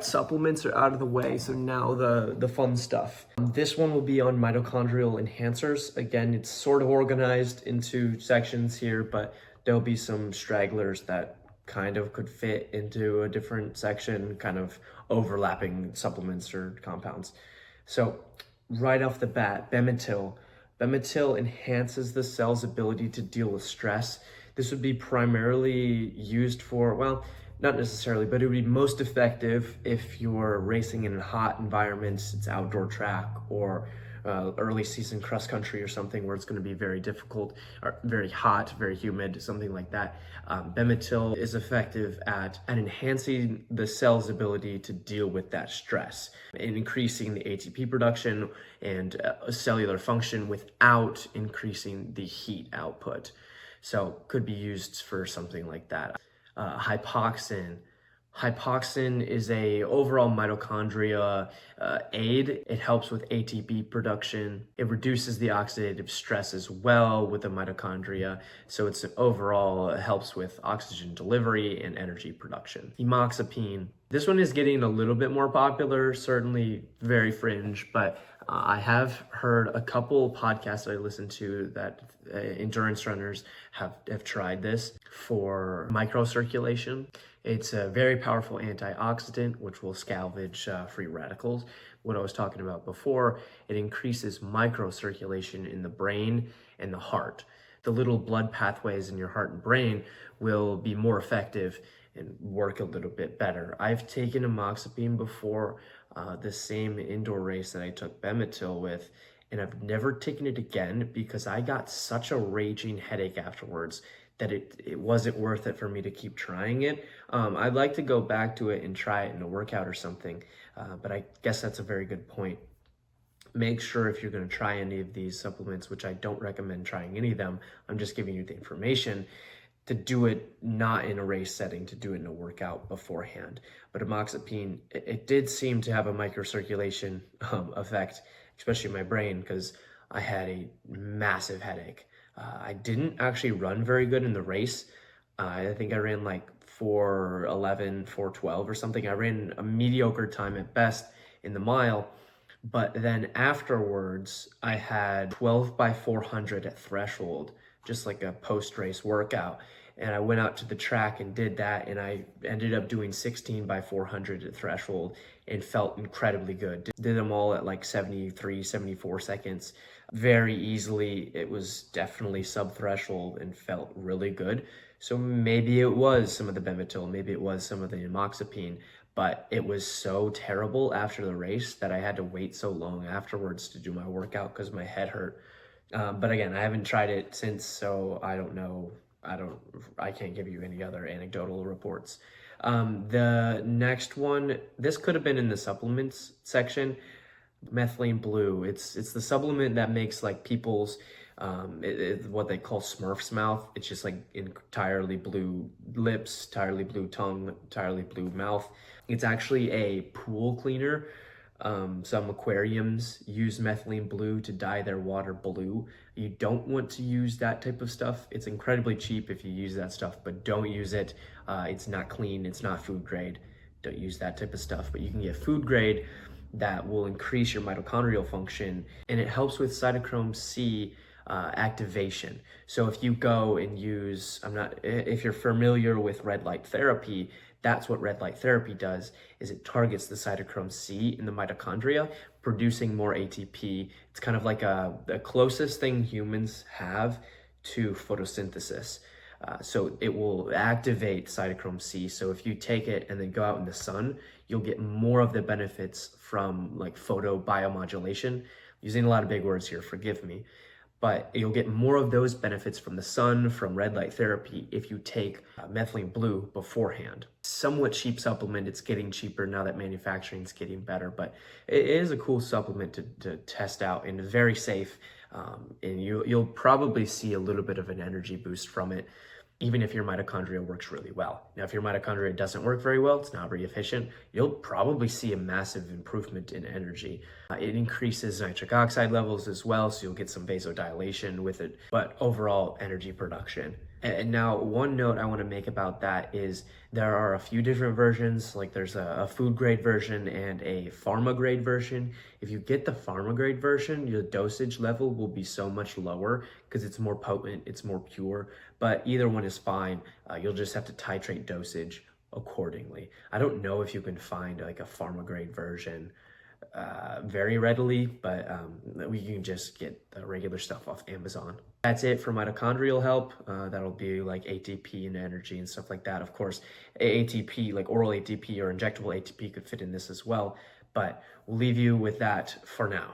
Supplements are out of the way, so now the fun stuff. This one will be on mitochondrial enhancers. Again, it's sort of organized into sections here, but there'll be some stragglers that kind of could fit into a different section, kind of overlapping supplements or compounds. So right off the bat, Bemitil. Bemitil enhances the cell's ability to deal with stress. This would be primarily used for, well, not necessarily, but it would be most effective if you're racing in hot environments, it's outdoor track, or early season cross country or something where it's going to be very difficult or very hot, very humid, something like that. Bemethyl is effective at enhancing the cell's ability to deal with that stress and increasing the ATP production and cellular function without increasing the heat output. So could be used for something like that. Hypoxin. Hypoxin is a overall mitochondria aid. It helps with ATP production. It reduces the oxidative stress as well with the mitochondria. So it's overall helps with oxygen delivery and energy production. Hemoxapine. This one is getting a little bit more popular, certainly very fringe, but I have heard a couple podcasts that I listen to that endurance runners have tried this for microcirculation. It's a very powerful antioxidant, which will salvage free radicals. What I was talking about before, it increases microcirculation in the brain and the heart. The little blood pathways in your heart and brain will be more effective and work a little bit better. I've taken amoxapine before, the same indoor race that I took Bemethyl with, and I've never taken it again because I got such a raging headache afterwards that it wasn't worth it for me to keep trying it. I'd like to go back to it and try it in a workout or something, but I guess that's a very good point. Make sure if you're going to try any of these supplements, which I don't recommend trying any of them, I'm just giving you the information, to do it not in a race setting, to do it in a workout beforehand. But amoxapine, it did seem to have a microcirculation effect, especially in my brain, because I had a massive headache. I didn't actually run very good in the race. I think I ran like 4:11, 4:12 or something. I ran a mediocre time at best in the mile. But then afterwards, I had 12 by 400 at threshold, just like a post-race workout. And I went out to the track and did that, and I ended up doing 16 by 400 at threshold and felt incredibly good. Did them all at like 73, 74 seconds very easily. It was definitely sub-threshold and felt really good. So maybe it was some of the Bemethyl, maybe it was some of the amoxapine, but it was so terrible after the race that I had to wait so long afterwards to do my workout because my head hurt. But again, I haven't tried it since, so I don't know. I can't give you any other anecdotal reports. The next one, this could have been in the supplements section, methylene blue. It's the supplement that makes like people's what they call Smurf's mouth. It's just like entirely blue lips, entirely blue tongue, entirely blue mouth. It's actually a pool cleaner. Some aquariums use methylene blue to dye their water blue. You don't want to use that type of stuff. It's incredibly cheap if you use that stuff, but don't use it. It's not clean, it's not food grade. Don't use that type of stuff, but you can get food grade that will increase your mitochondrial function, and it helps with cytochrome C activation. So if you go and use, if you're familiar with red light therapy, that's what red light therapy does, is it targets the cytochrome C in the mitochondria, producing more ATP. It's kind of like the closest thing humans have to photosynthesis. So it will activate cytochrome C. So if you take it and then go out in the sun, you'll get more of the benefits from like photobiomodulation. Using a lot of big words here, forgive me. But you'll get more of those benefits from the sun, from red light therapy, if you take methylene blue beforehand. Somewhat cheap supplement. It's getting cheaper now that manufacturing is getting better, but it is a cool supplement to test out and very safe. And you'll probably see a little bit of an energy boost from it, even if your mitochondria works really well. Now, if your mitochondria doesn't work very well, it's not very efficient, you'll probably see a massive improvement in energy. It increases nitric oxide levels as well, so you'll get some vasodilation with it, but overall energy production. And now, one note I want to make about that is there are a few different versions. Like there's a food grade version and a pharma grade version. If you get the pharma grade version, your dosage level will be so much lower because it's more potent, it's more pure. But either one is fine. You'll just have to titrate dosage accordingly. I don't know if you can find like a pharma grade version very readily, but we can just get the regular stuff off Amazon. That's it for mitochondrial help. That'll be like ATP and energy and stuff like that. Of course, ATP, like oral ATP or injectable ATP could fit in this as well, but we'll leave you with that for now.